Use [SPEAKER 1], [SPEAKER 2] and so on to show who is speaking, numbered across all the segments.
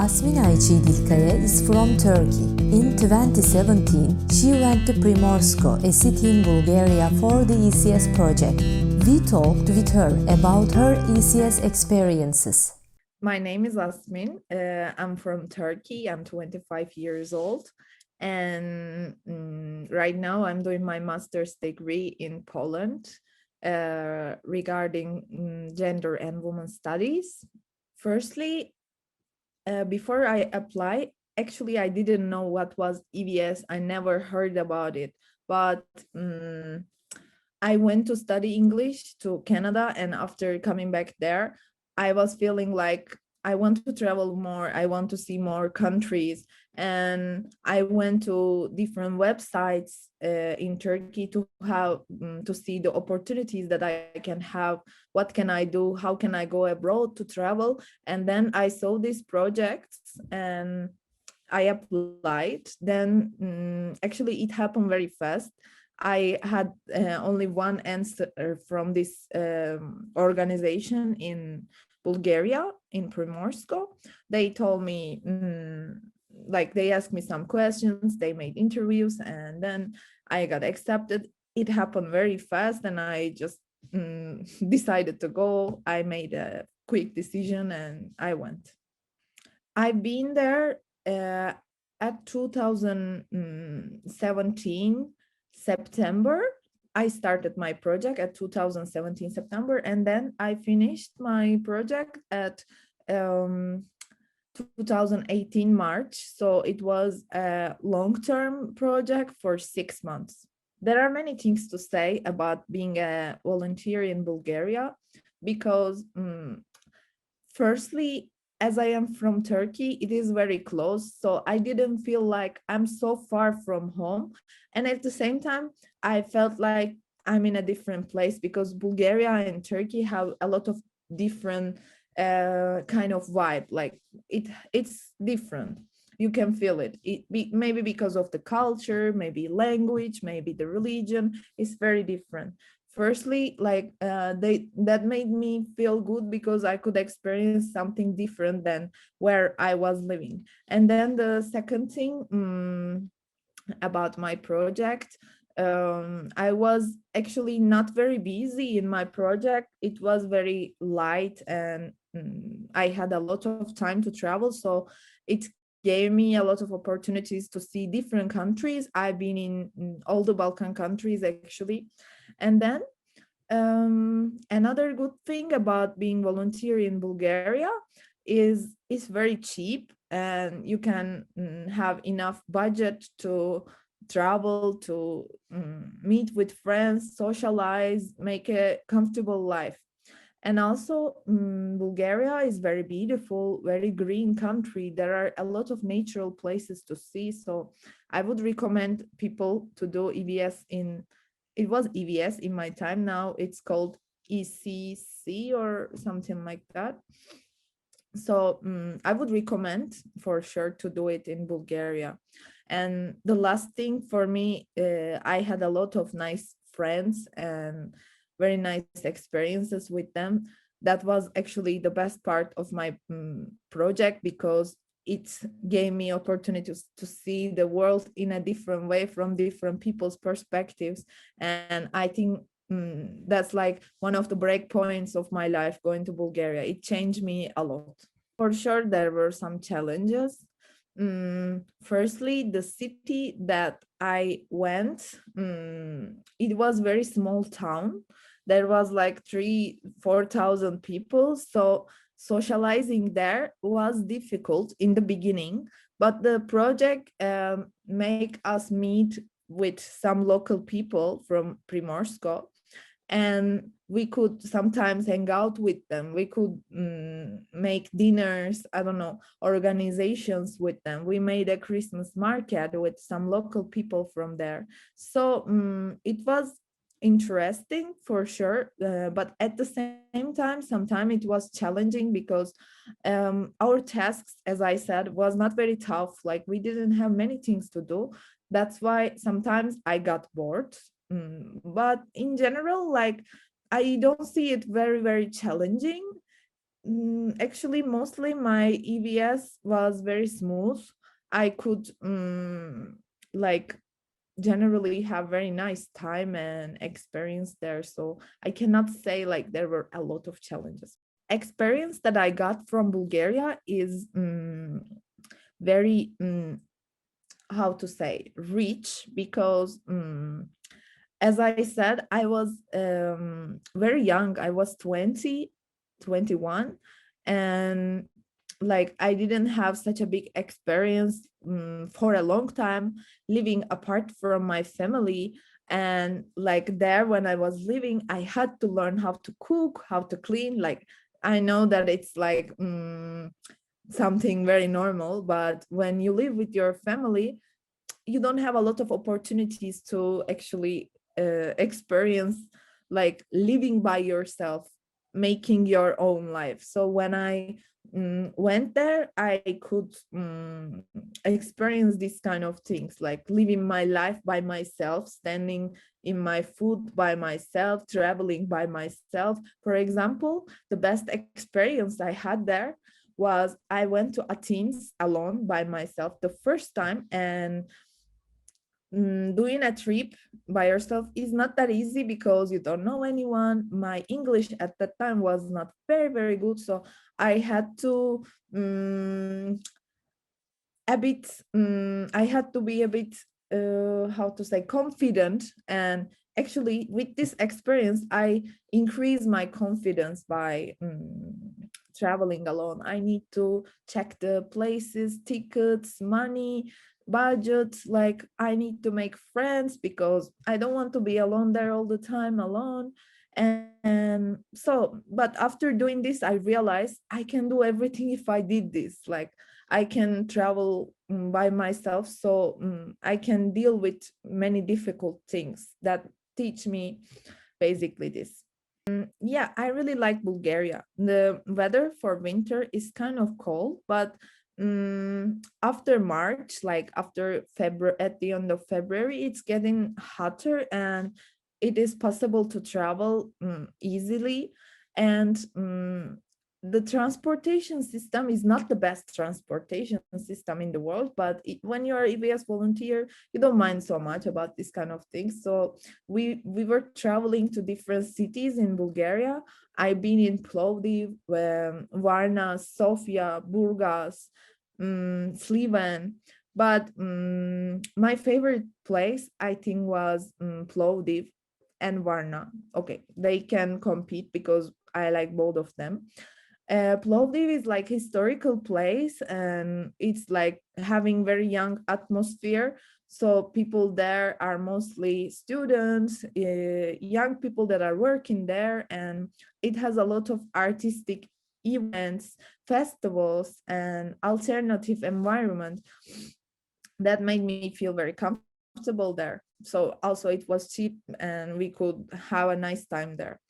[SPEAKER 1] Asmin Ayçe İdil Kaya is from Turkey. In 2017, she went to Primorsko, a city in Bulgaria, for the ECS project. We talked with her about her ECS experiences.
[SPEAKER 2] My name is Asmin. I'm from Turkey. I'm 25 years old. And right now I'm doing my master's degree in Poland regarding gender and women studies. Firstly, before I apply, actually I didn't know what was EVS. I never heard about it. But I went to study English to Canada, and after coming back there, I was feeling like I want to travel more. I want to see more countries, and I went to different websites in Turkey to have to see the opportunities that I can have. What can I do? How can I go abroad to travel? And then I saw these projects and I applied. Then actually it happened very fast. I had only one answer from this organization in Bulgaria, in Primorsko. They told me, like they asked me some questions, they made interviews, and then I got accepted. It happened very fast, and I just decided to go. I made a quick decision and I went. I've been there at 2017 September. I started my project at 2017 September, and then I finished my project at 2018 March. So it was a long-term project for 6 months. There are many things to say about being a volunteer in Bulgaria because firstly, as I am from Turkey, it is very close. So I didn't feel like I'm so far from home. And at the same time, I felt like I'm in a different place because Bulgaria and Turkey have a lot of different kind of vibe. Like it's different. You can feel it. Maybe because of the culture, maybe language, maybe the religion is very different. Firstly, like that made me feel good because I could experience something different than where I was living. And then the second thing about my project, I was actually not very busy in my project. It was very light, and I had a lot of time to travel, so it gave me a lot of opportunities to see different countries. I've been in all the Balkan countries actually. And then another good thing about being volunteer in Bulgaria is it's very cheap, and you can have enough budget to travel, to meet with friends, socialize, make a comfortable life. And also, Bulgaria is very beautiful, very green country. There are a lot of natural places to see. So I would recommend people to do EVS it was EVS in my time. Now it's called ECC or something like that. So I would recommend for sure to do it in Bulgaria. And the last thing for me, I had a lot of nice friends and very nice experiences with them. That was actually the best part of my project because it gave me opportunities to see the world in a different way from different people's perspectives. And I think that's like one of the break points of my life going to Bulgaria. It changed me a lot. For sure, there were some challenges. Firstly, the city that I went, it was very small town. There was like 4,000 people. So socializing there was difficult in the beginning, but the project make us meet with some local people from Primorsko, and we could sometimes hang out with them. We could make dinners, I don't know, organizations with them. We made a Christmas market with some local people from there. So it was interesting for sure, but at the same time, sometimes it was challenging because our tasks, as I said, was not very tough. Like we didn't have many things to do. That's why sometimes I got bored. But in general, like I don't see it very, very challenging. Actually, mostly my EBS was very smooth. I could like generally have very nice time and experience there. So I cannot say like there were a lot of challenges. Experience that I got from Bulgaria is very how to say rich because as I said, I was very young. I was 20, 21, and like I didn't have such a big experience for a long time living apart from my family. And like there, when I was living, I had to learn how to cook, how to clean. Like I know that it's like something very normal, but when you live with your family, you don't have a lot of opportunities to actually experience like living by yourself, making your own life. So when I went there, I could experience these kind of things, like living my life by myself, standing in my food by myself, traveling by myself. For example, the best experience I had there was I went to Athens alone by myself the first time. And doing a trip by yourself is not that easy because you don't know anyone. My English at that time was not very, very good. So I had to I had to be a bit how to say confident. And actually with this experience I increased my confidence by traveling alone. I need to check the places, tickets, money, budget. Like I need to make friends because I don't want to be alone there all the time alone. And so, but after doing this I realized I can do everything if I did this. Like I can travel by myself, so I can deal with many difficult things that teach me basically this. Yeah, I really like Bulgaria. The weather for winter is kind of cold, but after March, like after February, at the end of February, it's getting hotter and it is possible to travel easily. And the transportation system is not the best transportation system in the world, but when you're an EBS volunteer, you don't mind so much about this kind of things. So we were traveling to different cities in Bulgaria. I've been in Plovdiv, Varna, Sofia, Burgas, Sliven. But my favorite place, I think, was Plovdiv and Varna. Okay, they can compete because I like both of them. Plovdiv is like historical place and it's like having very young atmosphere. So people there are mostly students, young people that are working there, and it has a lot of artistic events, festivals, and alternative environment that made me feel very comfortable there. So also it was cheap and we could have a nice time there.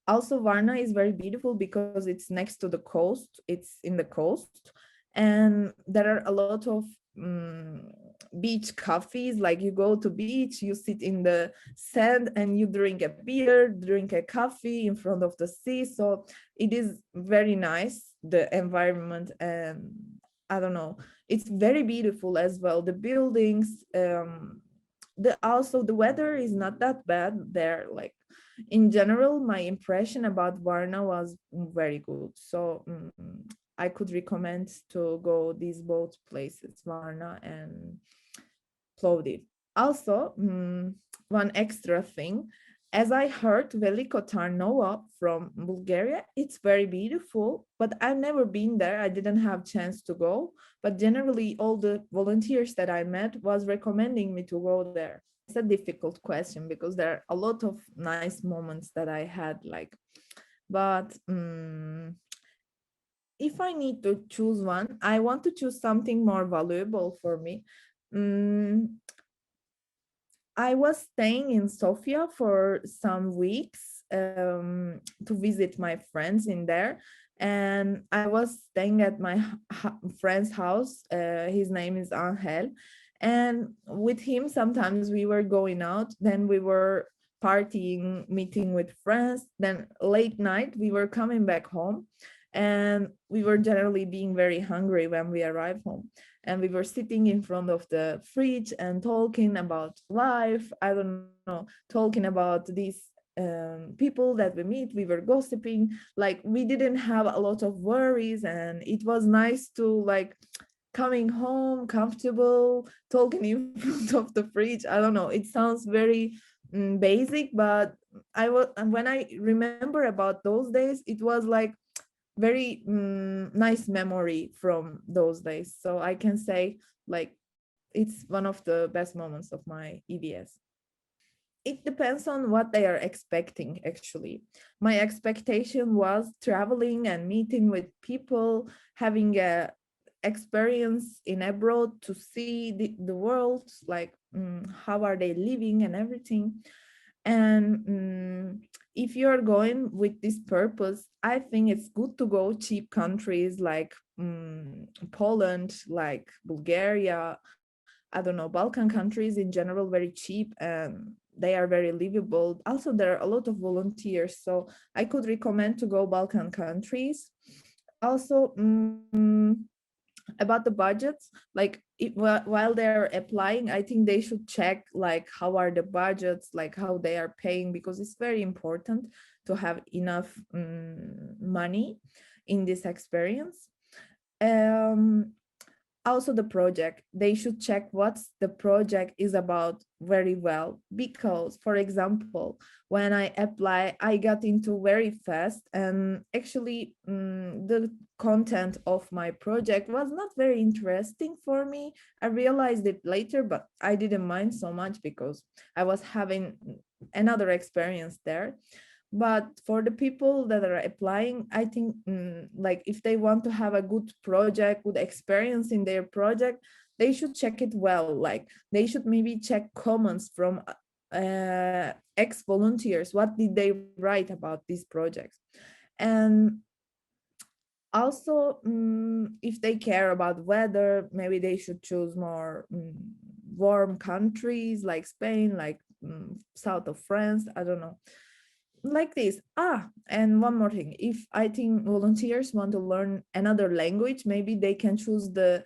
[SPEAKER 2] Also, Varna is very beautiful because it's next to the coast. It's in the coast, and there are a lot of beach cafes. Like you go to beach, you sit in the sand, and you drink a beer, drink a coffee in front of the sea. So it is very nice, the environment, and I don't know, it's very beautiful as well. The buildings, the weather is not that bad there. Like in general, my impression about Varna was very good. So I could recommend to go these both places, Varna and Plovdiv. Also, one extra thing, as I heard Veliko Tarnovo from Bulgaria, it's very beautiful, but I've never been there. I didn't have chance to go, but generally all the volunteers that I met was recommending me to go there. It's a difficult question because there are a lot of nice moments that I had, like, but if I need to choose one, I want to choose something more valuable for me. I was staying in Sofia for some weeks to visit my friends in there. And I was staying at my friend's house. His name is Angel. And with him, sometimes we were going out. Then we were partying, meeting with friends. Then late night, we were coming back home. And we were generally being very hungry when we arrived home. And we were sitting in front of the fridge and talking about life. I don't know, talking about these people that we meet. We were gossiping. Like, we didn't have a lot of worries, and it was nice to like coming home comfortable, talking in front of the fridge. I don't know, it sounds very basic, but when I remember about those days, it was like very nice memory from those days. So I can say like it's one of the best moments of my EVS. It depends on what they are expecting, actually. My expectation was traveling and meeting with people, having a experience in abroad to see the world, like how are they living and everything. And if you're going with this purpose, I think it's good to go cheap countries like Poland, like Bulgaria. I don't know, Balkan countries in general, very cheap, and they are very livable. Also, there are a lot of volunteers, so I could recommend to go Balkan countries. Also, about the budgets, like while they're applying, I think they should check like how are the budgets, like how they are paying, because it's very important to have enough money in this experience. um Also, the project, they should check what the project is about very well, because for example, when I apply, I got into very fast, and actually the content of my project was not very interesting for me. I realized it later, but I didn't mind so much because I was having another experience there. But for the people that are applying, I think like if they want to have a good project, good experience in their project, they should check it well. Like they should maybe check comments from ex-volunteers. What did they write about these projects? And also, if they care about weather, maybe they should choose more warm countries like Spain, like south of France. I don't know, like this. And one more thing, if I think volunteers want to learn another language, maybe they can choose the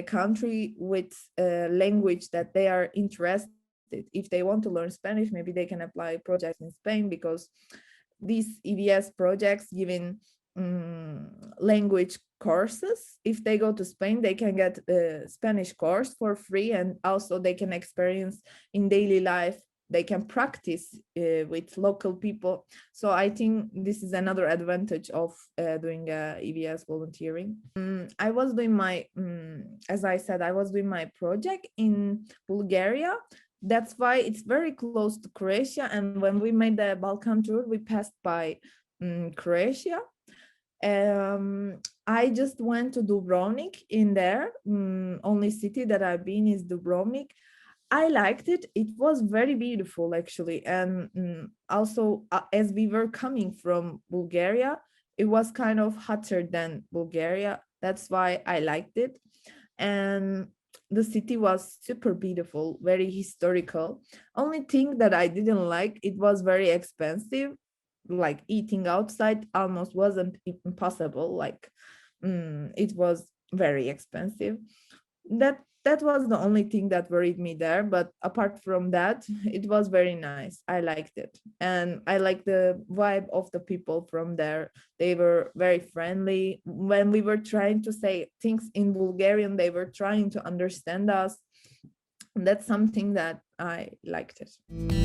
[SPEAKER 2] country with a language that they are interested. If they want to learn Spanish, maybe they can apply projects in Spain, because these EVS projects giving language courses. If they go to Spain, they can get a Spanish course for free, and also they can experience in daily life, they can practice with local people. So I think this is another advantage of doing EVS volunteering. I was doing my, as I said, I was doing my project in Bulgaria. That's why it's very close to Croatia. And when we made the Balkan tour, we passed by Croatia. I just went to Dubrovnik in there. Only city that I've been is Dubrovnik. I liked it. It was very beautiful, actually. And also, as we were coming from Bulgaria, it was kind of hotter than Bulgaria. That's why I liked it. And the city was super beautiful, very historical. Only thing that I didn't like, it was very expensive. Like eating outside almost wasn't impossible. Like it was very expensive. That was the only thing that worried me there, but apart from that, it was very nice. I liked it, and I like the vibe of the people from there. They were very friendly. When we were trying to say things in Bulgarian, they were trying to understand us. That's something that I liked it.